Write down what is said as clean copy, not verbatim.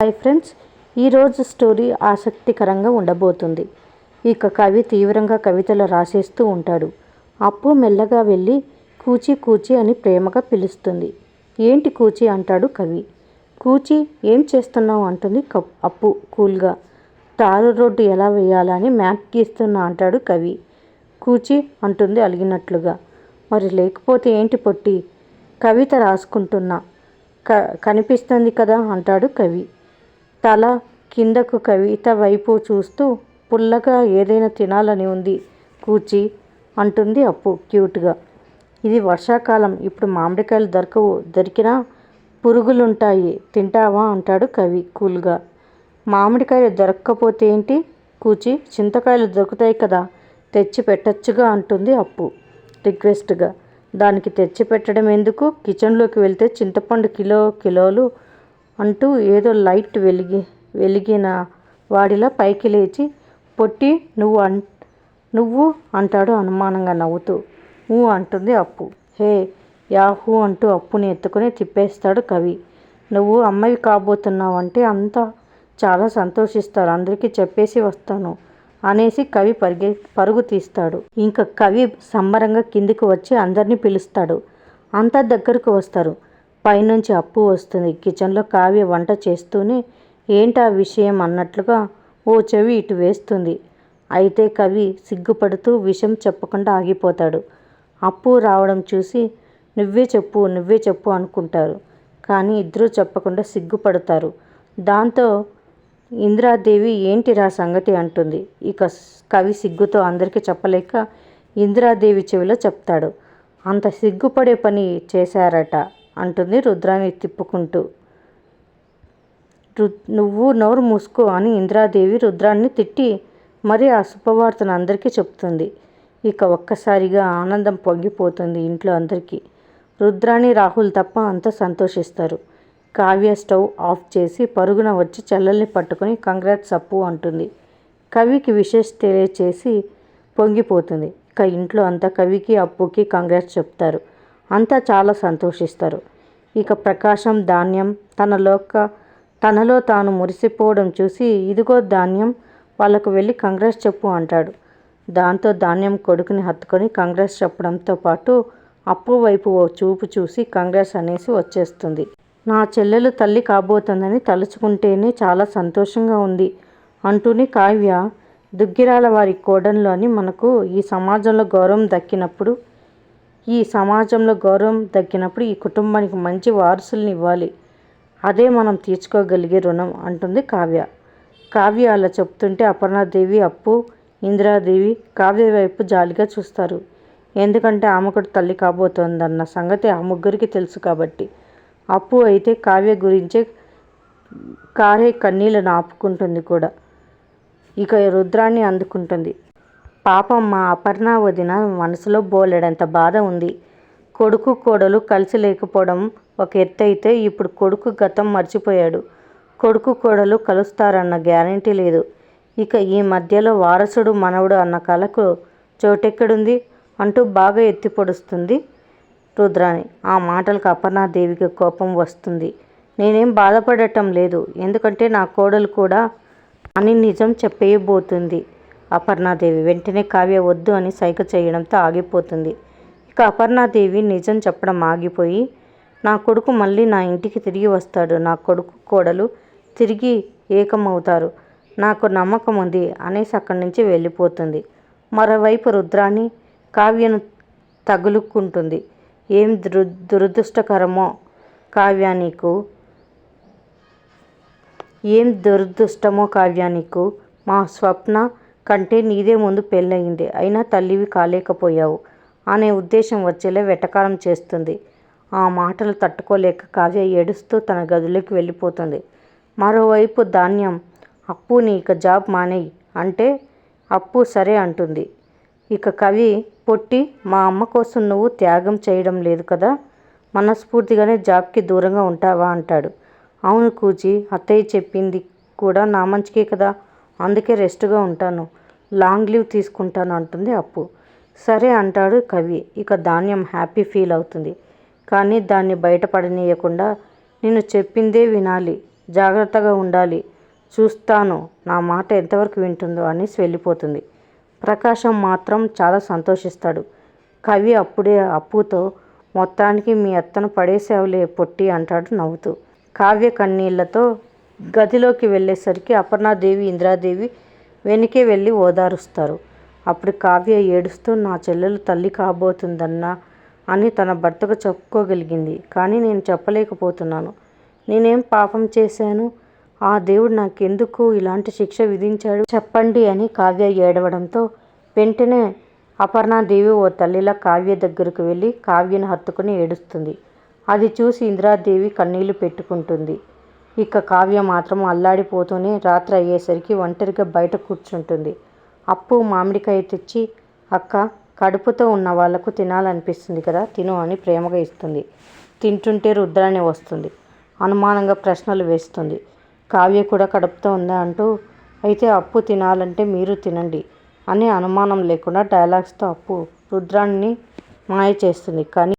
Hi friends, ఈరోజు story ఆసక్తికరంగా ఉండబోతుంది. ఇక కవి తీవ్రంగా కవితలు రాసేస్తూ ఉంటాడు. అప్పు మెల్లగా వెళ్ళి కూచి కూచి అని ప్రేమగా పిలుస్తుంది. ఏంటి కూచి అంటాడు కవి. కూచి ఏం చేస్తున్నావు అంటుంది అప్పు కూల్గా. తారు రోడ్డు ఎలా వేయాలని మ్యాప్ గీస్తున్నా అంటాడు కవి. కూచి అంటుంది అలిగినట్లుగా. మరి లేకపోతే ఏంటి పొట్టి? కవిత రాసుకుంటున్నా. కనిపిస్తుంది కదా అంటాడు కవి. తల కిందకు కవిత వైపు చూస్తూ పుల్లగా ఏదైనా తినాలని ఉంది కూచి అంటుంది అప్పు క్యూట్గా. ఇది వర్షాకాలం, ఇప్పుడు మామిడికాయలు దొరికినా పురుగులుంటాయి, తింటావా అంటాడు కవి కూల్గా. మామిడికాయలు దొరక్కపోతే ఏంటి కూచి, చింతకాయలు దొరుకుతాయి కదా, తెచ్చి పెట్టచ్చుగా అంటుంది అప్పు రిక్వెస్ట్గా. దానికి తెచ్చి పెట్టడం ఎందుకు, కిచెన్లోకి వెళ్తే చింతపండు కిలోలు అంటూ ఏదో లైట్ వెలిగిన వాడిలా పైకి లేచి పొట్టి నువ్వు అంటాడు అనుమానంగా నవ్వుతూ. అంటుంది అప్పు. హే యాహూ అంటూ అప్పుని ఎత్తుకుని తిప్పేస్తాడు కవి. నువ్వు అమ్మవి కాబోతున్నావంటే అంతా చాలా సంతోషిస్తారు, అందరికీ చెప్పేసి వస్తాను అనేసి కవి పరుగు తీస్తాడు. ఇంకా కవి సంబరంగా కిందికి వచ్చి అందరినీ పిలుస్తాడు. అంతా దగ్గరకు వస్తారు. పైనుంచి అప్పు వస్తుంది. కిచెన్లో కావ్య వంట చేస్తూనే ఏంటా విషయం అన్నట్లుగా ఓ చెవి ఇటు వేస్తుంది. అయితే కవి సిగ్గుపడుతూ విషయం చెప్పకుండా ఆగిపోతాడు. అప్పు రావడం చూసి నువ్వే చెప్పు అనుకుంటారు. కానీ ఇద్దరూ చెప్పకుండా సిగ్గుపడతారు. దాంతో ఇందిరాదేవి ఏంటిరా సంగతి అంటుంది. ఇక కవి సిగ్గుతో అందరికీ చెప్పలేక ఇందిరాదేవి చెవిలో చెప్తాడు. అంత సిగ్గుపడే పని చేశారట అంటుంది రుద్రాన్ని తిప్పుకుంటూ. నువ్వు నోరు మూసుకో అని ఇందిరాదేవి రుద్రాన్ని తిట్టి మరి ఆ శుభవార్తను అందరికీ చెప్తుంది. ఇక ఒక్కసారిగా ఆనందం పొంగిపోతుంది ఇంట్లో అందరికీ. రుద్రాణి రాహుల్ తప్ప అంతా సంతోషిస్తారు. కావ్య స్టవ్ ఆఫ్ చేసి పరుగున వచ్చి చెల్లెల్ని పట్టుకొని కంగ్రాట్స్ అప్పు అంటుంది. కవికి విషెస్ తెలియచేసి పొంగిపోతుంది. ఇక ఇంట్లో అంతా కవికి అప్పుకి కంగ్రాట్స్ చెప్తారు. అంతా చాలా సంతోషిస్తారు. ఇక ప్రకాశం ధాన్యం తనలో తాను మురిసిపోవడం చూసి ఇదిగో ధాన్యం, వాళ్ళకు వెళ్ళి కంగ్రాట్స్ చెప్పు అంటాడు. దాంతో ధాన్యం కొడుకుని హత్తుకొని కంగ్రాట్స్ చెప్పడంతో పాటు అప్పు వైపు ఓ చూపు చూసి కంగ్రాట్స్ అనేసి వచ్చేస్తుంది. నా చెల్లెలు తల్లి కాబోతుందని తలుచుకుంటేనే చాలా సంతోషంగా ఉంది అంటూనే కావ్య దుగ్గిరాల వారి కోడళ్ళు అని మనకు ఈ సమాజంలో గౌరవం దక్కినప్పుడు ఈ కుటుంబానికి మంచి వారసుల్ని ఇవ్వాలి, అదే మనం తీర్చుకోగలిగే రుణం అంటుంది కావ్య. కావ్య అలా చెప్తుంటే అపర్ణాదేవి, అప్పు, ఇందిరాదేవి కావ్య వైపు జాలిగా చూస్తారు. ఎందుకంటే ఆమె కూడా తల్లి కాబోతోందన్న సంగతి ఆ ముగ్గురికి తెలుసు కాబట్టి. అప్పు అయితే కావ్య గురించే కారే కన్నీళ్ళను ఆపుకుంటుంది కూడా. ఇక రుద్రాన్ని అందుకుంటుంది. పాపం మా అపర్ణ వదిన మనసులో బోలెడంత బాధ ఉంది. కొడుకు కోడలు కలిసి లేకపోవడం ఒక ఎత్తైతే ఇప్పుడు కొడుకు గతం మర్చిపోయాడు. కొడుకు కోడలు కలుస్తారన్న గ్యారంటీ లేదు. ఇక ఈ మధ్యలో వారసుడు మనవడు అన్న కళకు చోటెక్కడుంది అంటూ బాగా ఎత్తి పొడుస్తుంది రుద్రాణి. ఆ మాటలకు అపర్ణాదేవికి కోపం వస్తుంది. నేనేం బాధపడటం లేదు, ఎందుకంటే నా కోడలు కూడా అని నిజం చెప్పేయబోతుంది అపర్ణాదేవి. వెంటనే కావ్య వద్దు అని సైగ చేయడంతో ఆగిపోతుంది. ఇక అపర్ణాదేవి నిజం చెప్పడం ఆగిపోయి నా కొడుకు మళ్ళీ నా ఇంటికి తిరిగి వస్తాడు, నా కొడుకు కోడలు తిరిగి ఏకమవుతారు, నాకు నమ్మకం ఉంది అనేసి అక్కడి నుంచి వెళ్ళిపోతుంది. మరోవైపు రుద్రాణి కావ్యను తగులుకుంటుంది. ఏం దురదృష్టకరమో కావ్య నీకు, ఏం దురదృష్టమో కావ్య నీకు, మా స్వప్న కంటే నీదే ముందు పెళ్ళయింది, అయినా తల్లివి కాలేకపోయావు అనే ఉద్దేశం వచ్చేలా వెటకారం చేస్తుంది. ఆ మాటలు తట్టుకోలేక కావ్య ఏడుస్తూ తన గదిలోకి వెళ్ళిపోతుంది. మరోవైపు ధాన్యం అప్పుని ఇక జాబ్ మానేయి అంటే అప్పు సరే అంటుంది. ఇక కవి పొట్టి, మా అమ్మ కోసం నువ్వు త్యాగం చేయడం లేదు కదా, మనస్ఫూర్తిగానే జాబ్కి దూరంగా ఉంటావా అంటాడు. అవును కూచి, అత్తయ్య చెప్పింది కూడా నా మంచికే కదా, అందుకే రెస్ట్గా ఉంటాను, లాంగ్ లీవ్ తీసుకుంటాను అంటుంది అప్పు. సరే అంటాడు కవి. ఇక ధాన్యం హ్యాపీ ఫీల్ అవుతుంది. కానీ దాన్ని బయటపడనీయకుండా నేను చెప్పిందే వినాలి, జాగ్రత్తగా ఉండాలి. చూస్తాను నా మాట ఎంతవరకు వింటుందో అనేసి వెళ్ళిపోతుంది. ప్రకాశం మాత్రం చాలా సంతోషిస్తాడు. కవి అప్పుడే అప్పుతో మొత్తానికి మీ అత్తను పడేసావులే పొట్టి అంటాడు నవ్వుతూ. కావ్య కన్నీళ్లతో గదిలోకి వెళ్ళేసరికి అపర్ణాదేవి ఇందిరాదేవి వెనకే వెళ్ళి ఓదారుస్తారు. అప్పుడు కావ్య ఏడుస్తూ నా చెల్లెలు తల్లి కాబోతుందన్నా అని తన భర్తకు చెప్పుకోగలిగింది. కానీ నేను చెప్పలేకపోతున్నాను. నేనేం పాపం చేశాను? ఆ దేవుడు నాకెందుకు ఇలాంటి శిక్ష విధించాడు చెప్పండి అని కావ్య ఏడవడంతో వెంటనే అపర్ణాదేవి ఓ తల్లిలా కావ్య దగ్గరకు వెళ్ళి కావ్యను హత్తుకుని ఏడుస్తుంది. అది చూసి ఇందిరాదేవి కన్నీళ్లు పెట్టుకుంటుంది. ఇక కావ్య మాత్రం అల్లాడిపోతూనే రాత్రి అయ్యేసరికి ఒంటరిగా బయట కూర్చుంటుంది. అప్పు మామిడికాయ తెచ్చి అక్క కడుపుతో ఉన్న వాళ్లకు తినాలనిపిస్తుంది కదా, తిను అని ప్రేమగా ఇస్తుంది. తింటుంటే రుద్రాణి వస్తుంది. అనుమానంగా ప్రశ్నలు వేస్తుంది. కావ్య కూడా కడుపుతో ఉందా అంటూ, అయితే అప్పు తినాలంటే మీరు తినండి అని అనుమానం లేకుండా డైలాగ్స్తో అప్పు రుద్రాణిని మాయ చేస్తుంది. కానీ